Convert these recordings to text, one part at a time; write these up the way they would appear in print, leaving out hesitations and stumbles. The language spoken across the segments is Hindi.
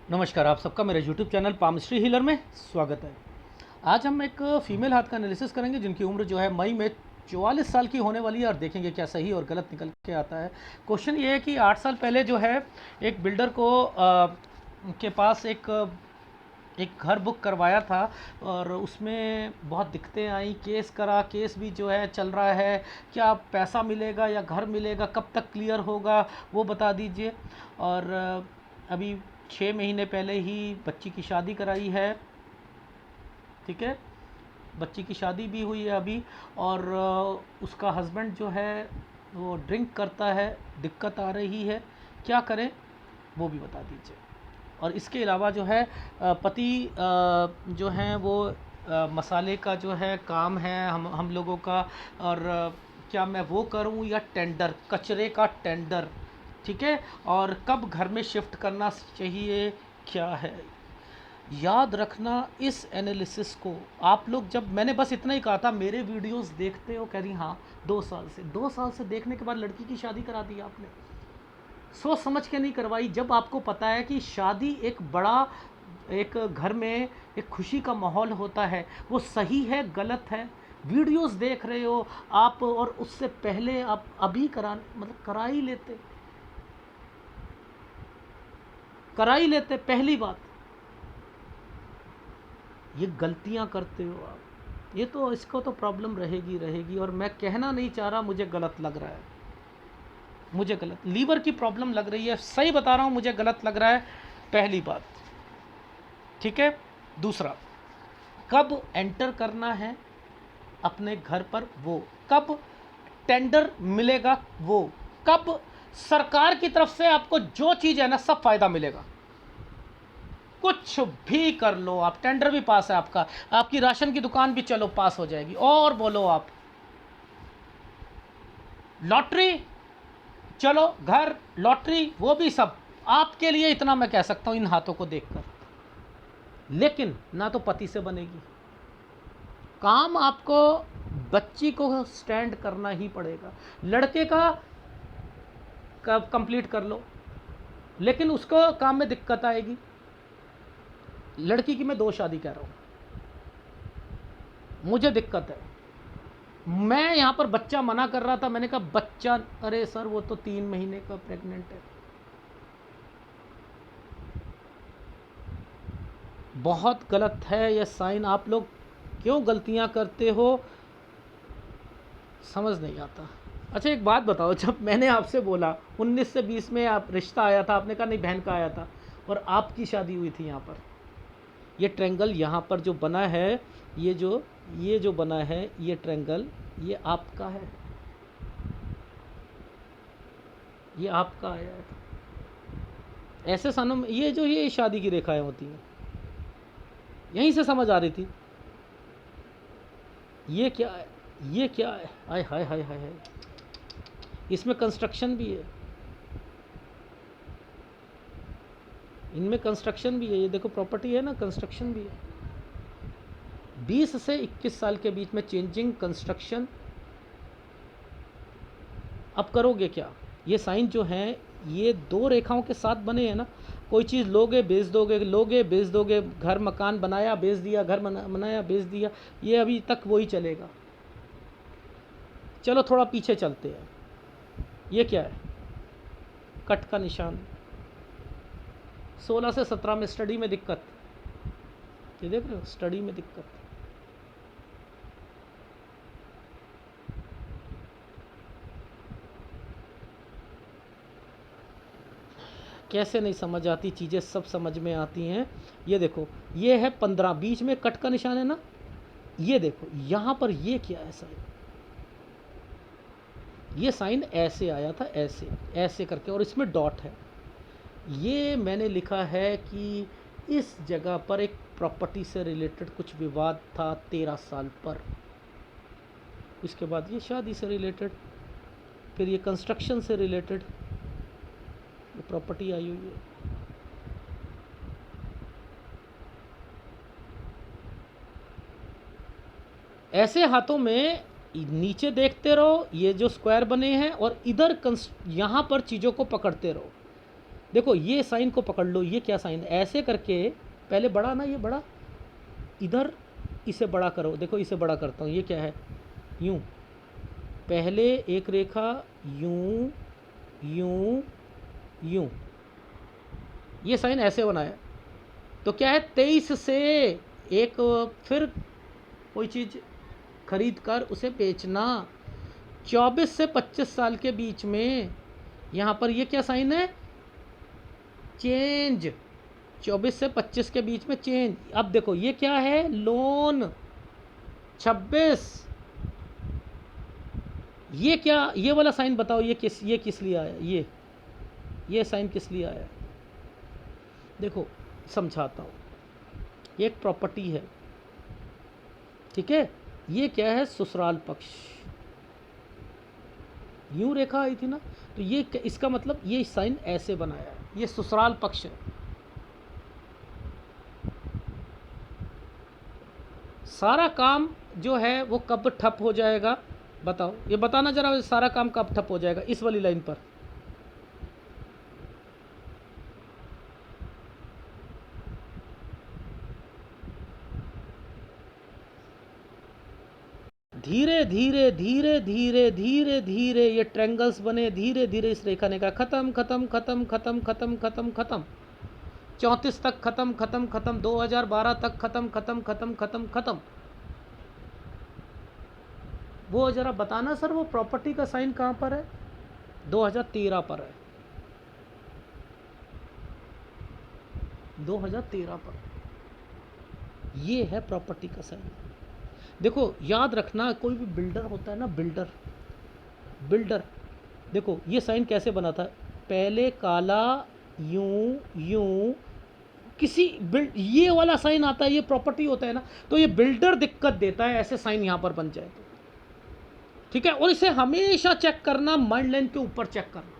नमस्कार, आप सबका मेरे YouTube चैनल पामिस्ट्री हीलर में स्वागत है। आज हम एक फ़ीमेल हाथ का एनालिसिस करेंगे जिनकी उम्र जो है मई में 44 साल की होने वाली है और देखेंगे क्या सही और गलत निकल के आता है। क्वेश्चन ये है कि 8 साल पहले जो है एक बिल्डर को के पास एक घर बुक करवाया था और उसमें बहुत दिक्कतें आई, केस करा, केस भी जो है चल रहा है, क्या पैसा मिलेगा या घर मिलेगा, कब तक क्लियर होगा वो बता दीजिए। और अभी 6 महीने पहले ही बच्ची की शादी कराई है, ठीक है, बच्ची की शादी भी हुई है अभी। और उसका हस्बैंड जो है वो ड्रिंक करता है, दिक्कत आ रही है, क्या करें वो भी बता दीजिए। और इसके अलावा जो है पति जो हैं वो मसाले का जो है काम है हम लोगों का। और क्या मैं वो करूं या टेंडर, कचरे का टेंडर, ठीक है। और कब घर में शिफ्ट करना चाहिए, क्या है। याद रखना इस एनालिसिस को आप लोग, जब मैंने बस इतना ही कहा था मेरे वीडियोस देखते हो, कह रही हाँ 2 साल से देखने के बाद लड़की की शादी करा दी आपने, सोच समझ के नहीं करवाई। जब आपको पता है कि शादी एक बड़ा, एक घर में एक खुशी का माहौल होता है, वो सही है गलत है, वीडियोस देख रहे हो आप और उससे पहले आप अभी करा ही लेते, पहली बात ये गलतियां करते हो आप, ये तो इसको तो प्रॉब्लम रहेगी। और मैं कहना नहीं चाह रहा, मुझे गलत लग रहा है, मुझे गलत लीवर की प्रॉब्लम लग रही है, सही बता रहा हूँ, मुझे गलत लग रहा है, पहली बात, ठीक है। दूसरा, कब एंटर करना है अपने घर पर, वो कब टेंडर मिलेगा, वो कब सरकार की तरफ से आपको जो चीज़ है ना सब फायदा मिलेगा। कुछ भी कर लो आप, टेंडर भी पास है आपका, आपकी राशन की दुकान भी चलो पास हो जाएगी, और बोलो आप लॉटरी, चलो घर, लॉटरी, वो भी सब आपके लिए। इतना मैं कह सकता हूं इन हाथों को देखकर। लेकिन ना तो पति से बनेगी, काम आपको बच्ची को स्टैंड करना ही पड़ेगा। लड़के का कंप्लीट कर लो, लेकिन उसको काम में दिक्कत आएगी। लड़की की मैं 2 शादी कर रहा हूं, मुझे दिक्कत है। मैं यहाँ पर बच्चा मना कर रहा था, मैंने कहा बच्चा, अरे सर वो तो 3 महीने का प्रेग्नेंट है। बहुत गलत है ये साइन, आप लोग क्यों गलतियाँ करते हो समझ नहीं आता। अच्छा एक बात बताओ, जब मैंने आपसे बोला 19 से 20 में आप रिश्ता आया था, आपने कहा नहीं बहन का आया था, और आपकी शादी हुई थी यहाँ पर, ये ट्रायंगल यहाँ पर जो बना है, ये जो बना है ये ट्रायंगल, ये आपका है, ये आपका आया है। ऐसे सानों में ये शादी की रेखाएं होती हैं, यहीं से समझ आ रही थी। ये क्या है, ये क्या है, हाय हाय हाय हाय हाय, इसमें कंस्ट्रक्शन भी है, इनमें कंस्ट्रक्शन भी है, ये देखो प्रॉपर्टी है ना, कंस्ट्रक्शन भी है। 20 से 21 साल के बीच में चेंजिंग कंस्ट्रक्शन। अब करोगे क्या, ये साइन जो हैं ये 2 रेखाओं के साथ बने हैं ना। कोई चीज़ लोगे बेच दोगे, लोगे बेच दोगे, घर मकान बनाया बेच दिया, घर बनाया बेच दिया, ये अभी तक वही चलेगा। चलो थोड़ा पीछे चलते हैं, ये क्या है, कट का निशान। 16 से 17 में स्टडी में दिक्कत, ये देख रहे हो, स्टडी में दिक्कत। कैसे नहीं समझ आती चीज़ें, सब समझ में आती हैं। ये देखो, ये है 15, बीच में कट का निशान है ना, ये देखो यहाँ पर ये क्या है साइन, ये साइन ऐसे आया था, ऐसे ऐसे करके, और इसमें डॉट है। ये मैंने लिखा है कि इस जगह पर एक प्रॉपर्टी से रिलेटेड कुछ विवाद था 13 साल पर, इसके बाद ये शादी से रिलेटेड, फिर ये कंस्ट्रक्शन से रिलेटेड प्रॉपर्टी आई हुई है। ऐसे हाथों में नीचे देखते रहो, ये जो स्क्वायर बने हैं, और इधर यहाँ पर चीज़ों को पकड़ते रहो। देखो ये साइन को पकड़ लो, ये क्या साइन, ऐसे करके पहले बड़ा ना, ये बड़ा, इधर इसे बड़ा करो, देखो इसे बड़ा करता हूँ, ये क्या है, यूं, पहले एक रेखा, यूं यूं यूं, ये साइन ऐसे बनाया। तो क्या है, 23 से एक, फिर कोई चीज़ खरीद कर उसे बेचना, 24 से 25 साल के बीच में, यहाँ पर ये क्या साइन है, चेंज, 24 से 25 के बीच में चेंज। अब देखो ये क्या है, लोन, 26, ये क्या, ये वाला साइन बताओ, ये किस लिए आया, ये साइन किस लिए आया, देखो समझाता हूँ। ये एक प्रॉपर्टी है, ठीक है, ये क्या है, ससुराल पक्ष, यूं रेखा आई थी ना, तो ये इसका मतलब ये साइन ऐसे बनाया है, ये ससुराल पक्ष है। सारा काम जो है वो कब ठप हो जाएगा, बताओ, ये बताना जरा, सारा काम कब ठप हो जाएगा, इस वाली लाइन पर। धीरे धीरे धीरे धीरे धीरे धीरे ये ट्रायंगल्स बने, धीरे धीरे इस रेखा ने कहा खत्म खत्म खत्म खत्म खत्म खत्म खत्म, 34 तक खत्म खत्म खत्म, 2012 तक खत्म खत्म खत्म खत्म खत्म। वो जरा बताना सर, वो प्रॉपर्टी का साइन कहाँ पर है, 2013 पर है, 2013 पर, ये है प्रॉपर्टी का साइन। देखो याद रखना, कोई भी बिल्डर होता है ना, बिल्डर देखो ये साइन कैसे बना था, पहले काला, यूं यूं, किसी बिल्ड, ये वाला साइन आता है, ये प्रॉपर्टी होता है ना, तो ये बिल्डर दिक्कत देता है, ऐसे साइन यहाँ पर बन जाए तो, ठीक है। और इसे हमेशा चेक करना, माइंड लाइन के ऊपर चेक करना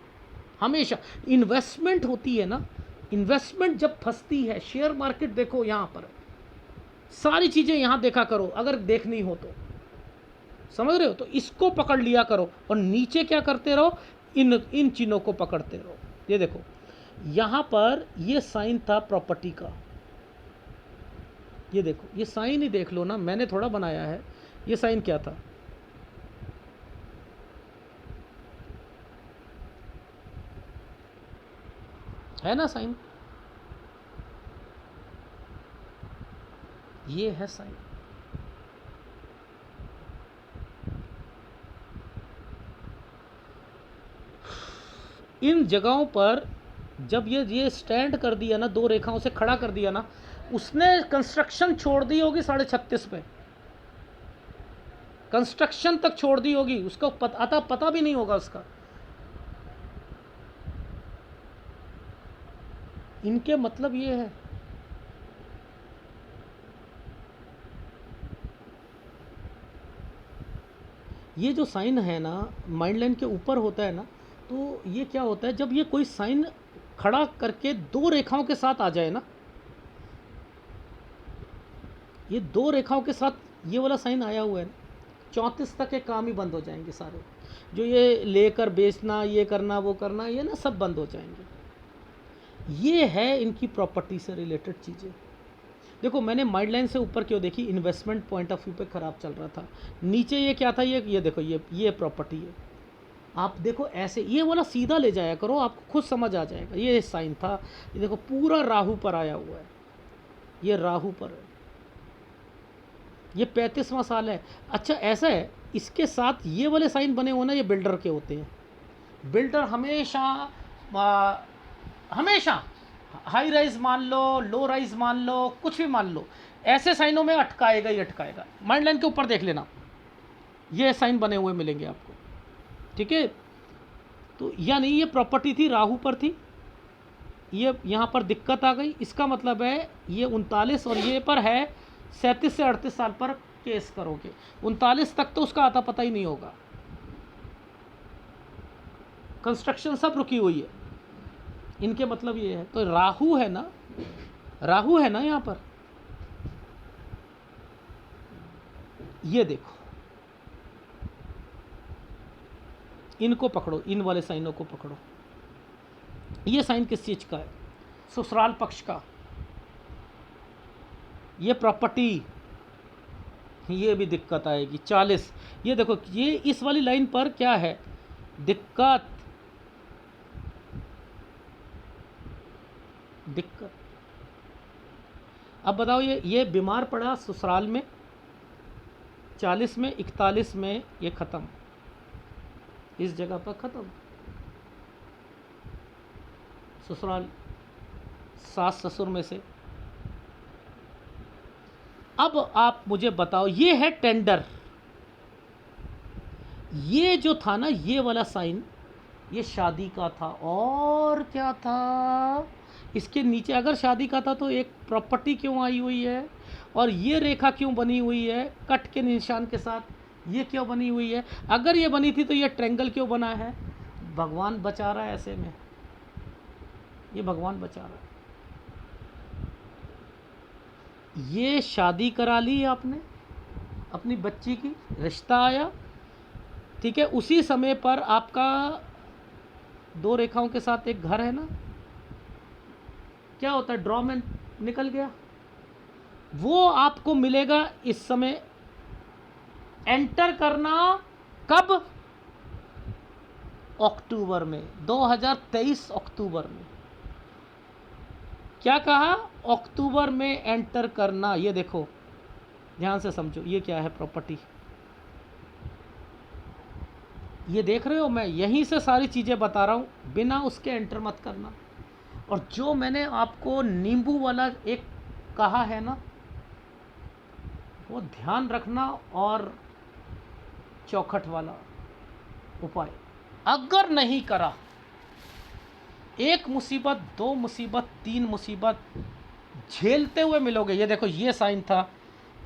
हमेशा। इन्वेस्टमेंट होती है ना, इन्वेस्टमेंट जब फंसती है, शेयर मार्केट देखो यहाँ पर, सारी चीज़ें यहाँ देखा करो, अगर देखनी हो तो, समझ रहे हो, तो इसको पकड़ लिया करो और नीचे क्या करते रहो, इन चिन्हों को पकड़ते रहो। ये देखो यहाँ पर ये साइन था प्रॉपर्टी का, ये देखो ये साइन ही देख लो ना, मैंने थोड़ा बनाया है, ये साइन क्या था, है ना साइन, ये है साइन। इन जगहों पर जब ये स्टैंड कर दिया ना, दो रेखाओं से खड़ा कर दिया ना, उसने कंस्ट्रक्शन छोड़ दी होगी 36.5 पे, कंस्ट्रक्शन तक छोड़ दी होगी, उसको पता भी नहीं होगा उसका। इनके मतलब ये है, ये जो साइन है ना, माइंड लाइन के ऊपर होता है ना, तो ये क्या होता है, जब ये कोई साइन खड़ा करके दो रेखाओं के साथ आ जाए ना, ये दो रेखाओं के साथ ये वाला साइन आया हुआ है ना, 34 तक के काम ही बंद हो जाएंगे सारे, जो ये लेकर बेचना, ये करना वो करना, ये ना सब बंद हो जाएंगे। ये है इनकी प्रॉपर्टी से रिलेटेड चीज़ें। देखो मैंने माइंड लाइन से ऊपर क्यों देखी, इन्वेस्टमेंट पॉइंट ऑफ व्यू पे ख़राब चल रहा था, नीचे ये क्या था, ये देखो, ये प्रॉपर्टी है, आप देखो ऐसे, ये वाला सीधा ले जाया करो, आपको खुद समझ आ जाएगा। ये साइन था, ये देखो पूरा राहु पर आया हुआ है, ये राहु पर है, ये 35वां साल है। अच्छा ऐसा है, इसके साथ ये वाले साइन बने हो ना, ये बिल्डर के होते हैं। बिल्डर हमेशा हमेशा हाई राइज मान लो, लो राइज मान लो, कुछ भी मान लो, ऐसे साइनों में अटकाएगा ही अटकाएगा। माइंड लाइन के ऊपर देख लेना, ये साइन बने हुए मिलेंगे आपको, ठीक है। तो यानी ये प्रॉपर्टी थी, राहु पर थी, ये यहाँ पर दिक्कत आ गई, इसका मतलब है ये 39 और ये पर है 37 से 38 साल पर केस करोगे, 39 तक तो उसका आता पता ही नहीं होगा, कंस्ट्रक्शन सब रुकी हुई है। इनके मतलब ये है, तो राहु है ना, राहु है ना यहाँ पर, ये देखो, इनको पकड़ो, इन वाले साइनों को पकड़ो, ये साइन किस चीज़ का है? ससुराल पक्ष का। ये प्रॉपर्टी, ये भी दिक्कत आएगी। 40, ये देखो, ये इस वाली लाइन पर क्या है? दिक्कत, दिक्कत। अब बताओ, ये बीमार पड़ा ससुराल में, 40 में, 41 में ये ख़त्म, इस जगह पर ख़त्म। ससुराल, सास ससुर में से। अब आप मुझे बताओ, ये है टेंडर, ये जो था ना, ये वाला साइन, ये शादी का था। और क्या था इसके नीचे? अगर शादी का था तो एक प्रॉपर्टी क्यों आई हुई है? और ये रेखा क्यों बनी हुई है कट के निशान के साथ? ये क्यों बनी हुई है? अगर ये बनी थी तो ये ट्रायंगल क्यों बना है? भगवान बचा रहा है ऐसे में, ये भगवान बचा रहा है। ये शादी करा ली आपने अपनी बच्ची की, रिश्ता आया, ठीक है, उसी समय पर आपका 2 रेखाओं के साथ एक घर है ना, क्या होता है, ड्रॉ में निकल गया, वो आपको मिलेगा इस समय। एंटर करना कब? अक्टूबर में, 2023 अक्टूबर में। क्या कहा? अक्टूबर में एंटर करना। ये देखो, ध्यान से समझो, ये क्या है? प्रॉपर्टी। ये देख रहे हो, मैं यहीं से सारी चीज़ें बता रहा हूँ, बिना उसके एंटर मत करना। और जो मैंने आपको नींबू वाला एक कहा है ना, वो ध्यान रखना। और चौखट वाला उपाय अगर नहीं करा, 1 मुसीबत, 2 मुसीबत, 3 मुसीबत झेलते हुए मिलोगे। ये देखो, ये साइन था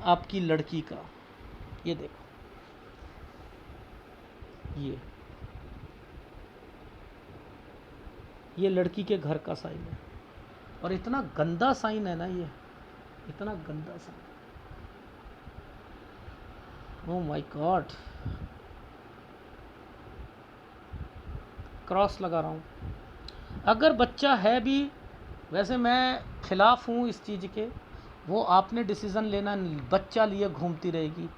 आपकी लड़की का, ये देखो, ये लड़की के घर का साइन है। और इतना गंदा साइन है ना ये, इतना गंदा sign, oh my God. Cross लगा रहा हूँ। अगर बच्चा है भी, वैसे मैं खिलाफ हूँ इस चीज़ के, वो आपने डिसीज़न लेना, बच्चा लिए घूमती रहेगी।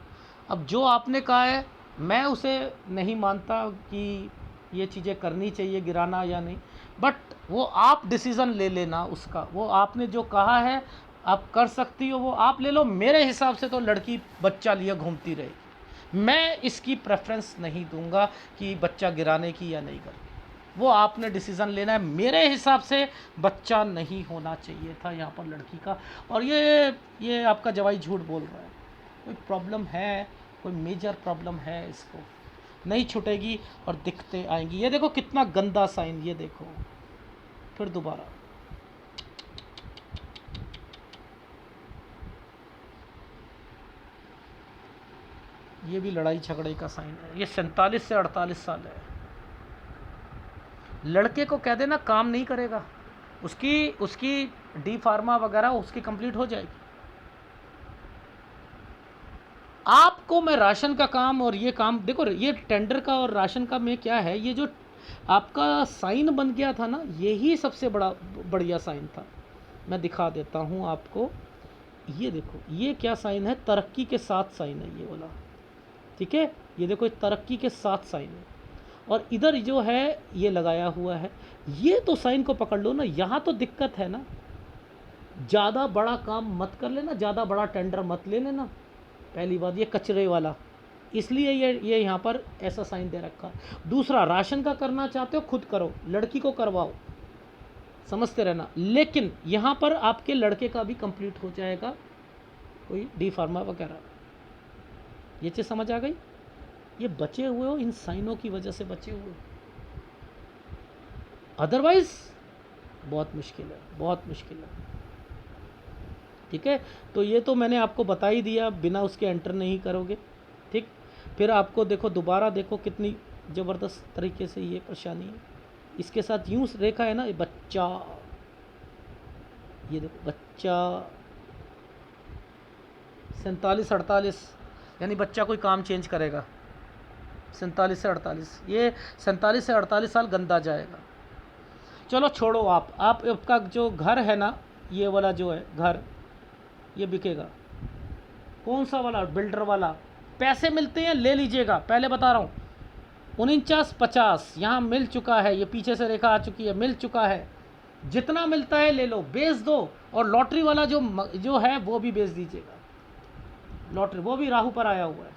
अब जो आपने कहा है, मैं उसे नहीं मानता कि ये चीज़ें करनी चाहिए, गिराना या नहीं, बट वो आप डिसीज़न ले लेना उसका। वो आपने जो कहा है आप कर सकती हो, वो आप ले लो। मेरे हिसाब से तो लड़की बच्चा लिए घूमती रहेगी। मैं इसकी प्रेफरेंस नहीं दूंगा कि बच्चा गिराने की या नहीं करनी, वो आपने डिसीज़न लेना है। मेरे हिसाब से बच्चा नहीं होना चाहिए था यहाँ पर लड़की का। और ये आपका जवाई झूठ बोल रहा है। कोई प्रॉब्लम है, कोई मेजर प्रॉब्लम है, इसको नहीं छूटेगी और दिखते आएंगी। ये देखो कितना गंदा साइन, ये देखो, फिर दोबारा, ये भी लड़ाई झगड़े का साइन है। ये 47 से 48 साल है। लड़के को कह देना काम नहीं करेगा, उसकी डी फार्मा वगैरह उसकी कंप्लीट हो जाएगी। आपको मैं राशन का काम और ये काम देखो, ये टेंडर का और राशन का में क्या है, ये जो आपका साइन बन गया था ना, यही सबसे बढ़िया साइन था। मैं दिखा देता हूँ आपको, ये देखो, ये क्या साइन है? तरक्की के साथ साइन है ये वाला, ठीक है। ये देखो, तरक्की के साथ साइन है। और इधर जो है ये लगाया हुआ है। ये तो साइन को पकड़ लो ना। यहाँ तो दिक्कत है ना, ज़्यादा बड़ा काम मत कर लेना, ज़्यादा बड़ा टेंडर मत ले लेना, पहली बात। ये कचरे वाला, इसलिए ये यहाँ पर ऐसा साइन दे रखा। दूसरा, राशन का करना चाहते हो खुद करो, लड़की को करवाओ, समझते रहना। लेकिन यहाँ पर आपके लड़के का भी कंप्लीट हो जाएगा, कोई डी फार्मा वगैरह। ये चीज़ समझ आ गई? ये बचे हुए हो इन साइनों की वजह से बचे हुए, अदरवाइज बहुत मुश्किल है, बहुत मुश्किल है, ठीक है। तो ये तो मैंने आपको बता ही दिया, बिना उसके एंटर नहीं करोगे, ठीक। फिर आपको देखो, दोबारा देखो कितनी ज़बरदस्त तरीके से ये परेशानी है। इसके साथ यूँ रेखा है ना, ये बच्चा, ये देखो बच्चा, 47 48, यानी बच्चा कोई काम चेंज करेगा। 47 से 48, ये 47 से 48 साल गंदा जाएगा। चलो छोड़ो, आप आपका जो घर है ना, ये वाला जो है घर, ये बिकेगा। कौन सा वाला? बिल्डर वाला। पैसे मिलते हैं, ले लीजिएगा, पहले बता रहा हूँ। 49-50 यहाँ मिल चुका है, ये पीछे से रेखा आ चुकी है, मिल चुका है। जितना मिलता है ले लो, बेच दो। और लॉटरी वाला जो है वो भी बेच दीजिएगा। लॉटरी वो भी राहु पर आया हुआ है,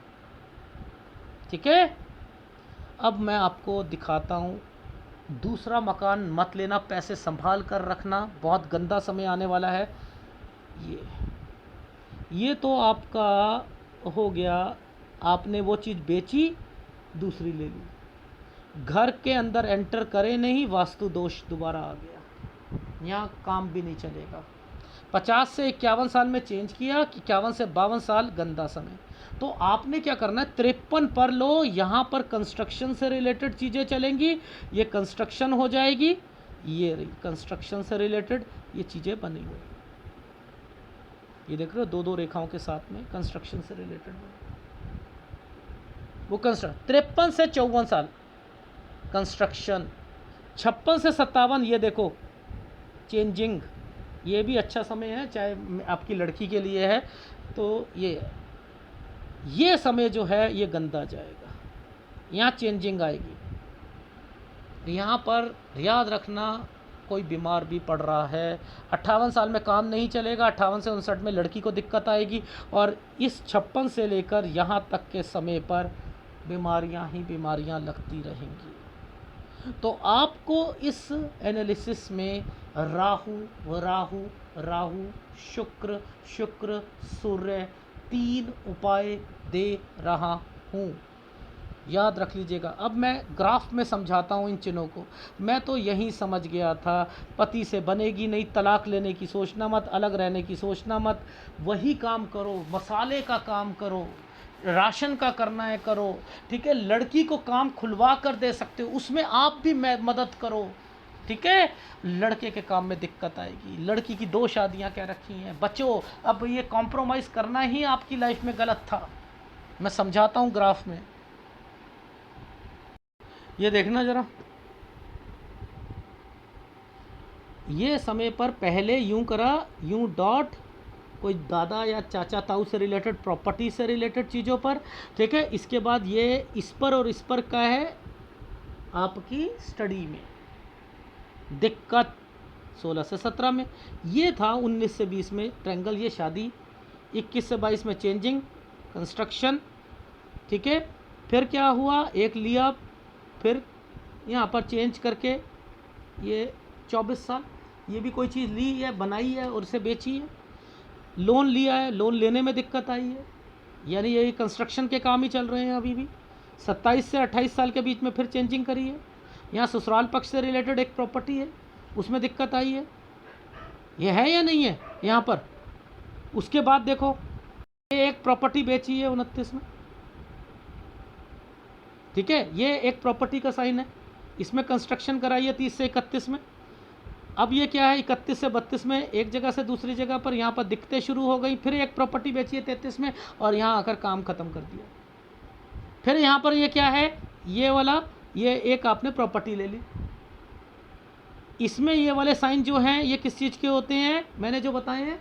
ठीक है। अब मैं आपको दिखाता हूँ दूसरा मकान। मत लेना, पैसे संभाल कर रखना, बहुत गंदा समय आने वाला है। ये तो आपका हो गया, आपने वो चीज़ बेची, दूसरी ले ली। घर के अंदर एंटर करे नहीं, वास्तु दोष दोबारा आ गया, यहाँ काम भी नहीं चलेगा। 50 से 51 साल में चेंज किया, 51 से 52 साल गंदा समय। तो आपने क्या करना है, 53 पर लो, यहाँ पर कंस्ट्रक्शन से रिलेटेड चीज़ें चलेंगी, ये कंस्ट्रक्शन हो जाएगी, ये रही कंस्ट्रक्शन से रिलेटेड ये चीज़ें बनी हुई। ये देख रहे हो, दो दो रेखाओं के साथ में कंस्ट्रक्शन से रिलेटेड वो 53 से 54 साल कंस्ट्रक्शन, 56 से 57 ये देखो चेंजिंग, ये भी अच्छा समय है, चाहे आपकी लड़की के लिए है तो ये समय जो है ये गंदा जाएगा, यहाँ चेंजिंग आएगी। यहाँ पर याद रखना, कोई बीमार भी पड़ रहा है। 58 साल में काम नहीं चलेगा, 58 से 59 में लड़की को दिक्कत आएगी, और इस 56 से लेकर यहाँ तक के समय पर बीमारियाँ ही बीमारियाँ लगती रहेंगी। तो आपको इस एनालिसिस में राहु राहु राहु शुक्र शुक्र सूर्य 3 उपाय दे रहा हूँ, याद रख लीजिएगा। अब मैं ग्राफ में समझाता हूँ इन चिन्हों को। मैं तो यही समझ गया था, पति से बनेगी नहीं, तलाक लेने की सोचना मत, अलग रहने की सोचना मत, वही काम करो, मसाले का काम करो, राशन का करना है करो, ठीक है। लड़की को काम खुलवा कर दे सकते हो, उसमें आप भी मदद करो, ठीक है। लड़के के काम में दिक्कत आएगी, लड़की की 2 शादियां क्या रखी हैं, बचो। अब ये कॉम्प्रोमाइज़ करना ही आपकी लाइफ में गलत था। मैं समझाता हूँ ग्राफ में, ये देखना ज़रा। ये समय पर पहले यूं करा, यूं डॉट, कोई दादा या चाचा ताऊ से रिलेटेड, प्रॉपर्टी से रिलेटेड चीज़ों पर, ठीक है। इसके बाद ये इस पर और इस पर का है आपकी स्टडी में दिक्कत, 16 से 17 में ये था, 19 से 20 में ट्रैंगल, ये शादी, 21 से 22 में चेंजिंग कंस्ट्रक्शन, ठीक है। फिर क्या हुआ, एक लिया, फिर यहाँ पर चेंज करके ये 24 साल, ये भी कोई चीज़ ली है, बनाई है और उसे बेची है। लोन लिया है, लोन लेने में दिक्कत आई है, यानी यही कंस्ट्रक्शन के काम ही चल रहे हैं अभी भी। 27 से 28 साल के बीच में फिर चेंजिंग करी है। यहाँ ससुराल पक्ष से रिलेटेड एक प्रॉपर्टी है, उसमें दिक्कत आई है, ये है या नहीं है यहाँ पर। उसके बाद देखो, ये एक प्रॉपर्टी बेची है 29 में, ठीक है, ये एक प्रॉपर्टी का साइन है, इसमें कंस्ट्रक्शन कराई है 30 से 31 में। अब ये क्या है, 31 से 32 में एक जगह से दूसरी जगह पर यहाँ पर दिक्कतें शुरू हो गई, फिर एक प्रॉपर्टी बेची है 33 में, और यहाँ आकर काम ख़त्म कर दिया। फिर यहाँ पर ये क्या है, ये वाला, ये एक आपने प्रॉपर्टी ले ली, इसमें ये वाले साइन जो हैं ये किस चीज़ के होते हैं, मैंने जो बताए हैं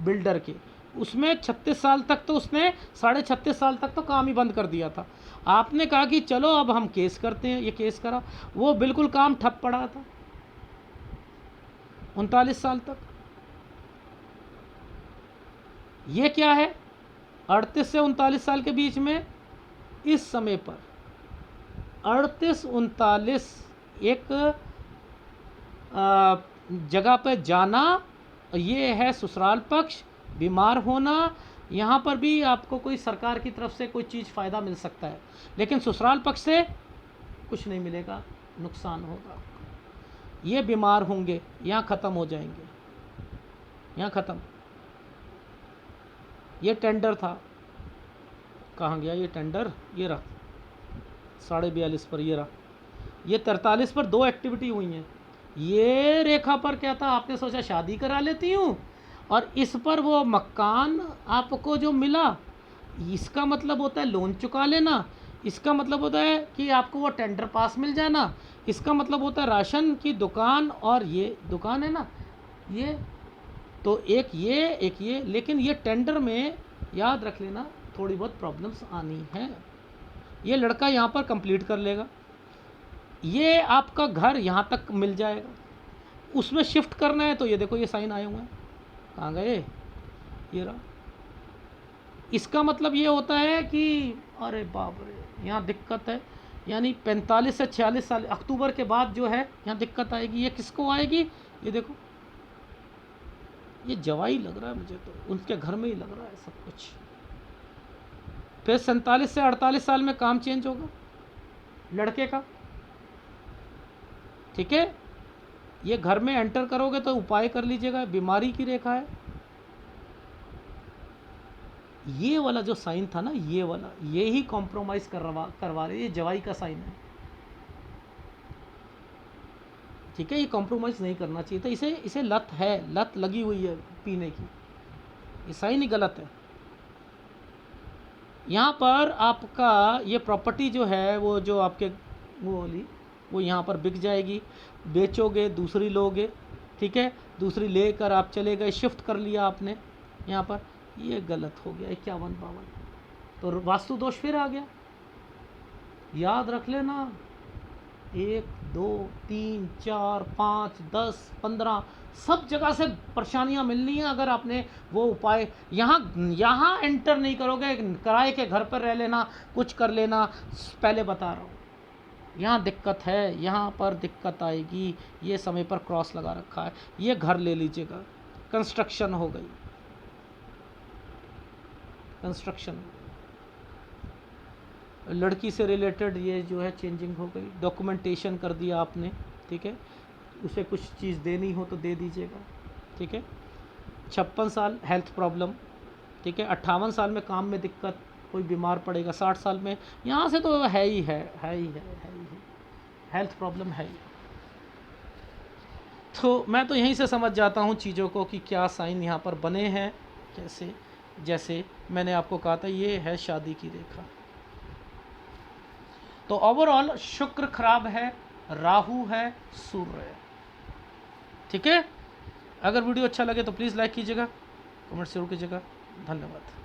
बिल्डर के। उसमें 36 साल तक तो उसने, 36.5 साल तक तो काम ही बंद कर दिया था। आपने कहा कि चलो अब हम केस करते हैं, ये केस करा, वो बिल्कुल काम ठप पड़ा था 39 साल तक। ये क्या है, 38 से 39 साल के बीच में, इस समय पर 38-39 एक जगह पर जाना, ये है ससुराल पक्ष, बीमार होना। यहाँ पर भी आपको कोई सरकार की तरफ से कोई चीज़ फ़ायदा मिल सकता है, लेकिन ससुराल पक्ष से कुछ नहीं मिलेगा, नुकसान होगा। ये बीमार होंगे, यहाँ ख़त्म हो जाएंगे, यहाँ ख़त्म। ये टेंडर था, कहाँ गया ये टेंडर, ये रहा 42.5 पर, ये रहा। ये 43 पर 2 एक्टिविटी हुई हैं। ये रेखा पर क्या था, आपने सोचा शादी करा लेती हूँ, और इस पर वो मकान आपको जो मिला, इसका मतलब होता है लोन चुका लेना। इसका मतलब होता है कि आपको वो टेंडर पास मिल जाए ना, इसका मतलब होता है राशन की दुकान, और ये दुकान है ना, ये तो एक ये, लेकिन ये टेंडर में याद रख लेना थोड़ी बहुत प्रॉब्लम्स आनी है। ये लड़का यहाँ पर कंप्लीट कर लेगा, ये आपका घर यहाँ तक मिल जाएगा, उसमें शिफ्ट करना है तो ये देखो ये साइन आए हुए हैं, कहाँ गए, ये रहा। इसका मतलब ये होता है कि अरे बाप रे यहाँ दिक्कत है, यानी 45 से 46 साल अक्टूबर के बाद जो है यहाँ दिक्कत आएगी। ये किसको आएगी, ये देखो, ये जवाई लग रहा है मुझे तो, उनके घर में ही लग रहा है सब कुछ। फिर 47 से 48 साल में काम चेंज होगा लड़के का, ठीक है। ये घर में एंटर करोगे तो उपाय कर लीजिएगा, बीमारी की रेखा है। ये वाला जो साइन था ना, ये वाला, ये ही कॉम्प्रोमाइज़ करवा रहे, ये जवाई का साइन है, ठीक है। ये कॉम्प्रोमाइज़ नहीं करना चाहिए था, इसे लत है, लत लगी हुई है पीने की, ये साइन ही गलत है। यहाँ पर आपका ये प्रॉपर्टी जो है वो जो आपके वो वाली, वो यहाँ पर बिक जाएगी, बेचोगे दूसरी लोगे, ठीक है, दूसरी लेकर आप चले गए, शिफ्ट कर लिया आपने यहाँ पर, ये गलत हो गया 51-52, तो वास्तु दोष फिर आ गया। याद रख लेना, 1 2 3 4 5 10 15 सब जगह से परेशानियां मिलनी है अगर आपने वो उपाय यहाँ एंटर नहीं करोगे। किराए के घर पर रह लेना, कुछ कर लेना, पहले बता रहा हूँ, यहाँ दिक्कत है, यहाँ पर दिक्कत आएगी। ये समय पर क्रॉस लगा रखा है, ये घर ले लीजिएगा, कंस्ट्रक्शन हो गई, कंस्ट्रक्शन, लड़की से रिलेटेड ये जो है चेंजिंग हो गई, डॉक्यूमेंटेशन कर दिया आपने, ठीक है, उसे कुछ चीज़ देनी हो तो दे दीजिएगा, ठीक है। 56 साल हेल्थ प्रॉब्लम, ठीक है। 58 साल में काम में दिक्कत, कोई बीमार पड़ेगा। 60 साल में यहाँ से तो है ही है, हेल्थ प्रॉब्लम है ही। तो मैं तो यहीं से समझ जाता हूँ चीज़ों को कि क्या साइन यहाँ पर बने हैं कैसे। जैसे मैंने आपको कहा था, ये है शादी की रेखा। तो ओवरऑल शुक्र खराब है, राहु है, सूर्य है, ठीक है। अगर वीडियो अच्छा लगे तो प्लीज़ लाइक कीजिएगा, कमेंट जरूर कीजिएगा। धन्यवाद।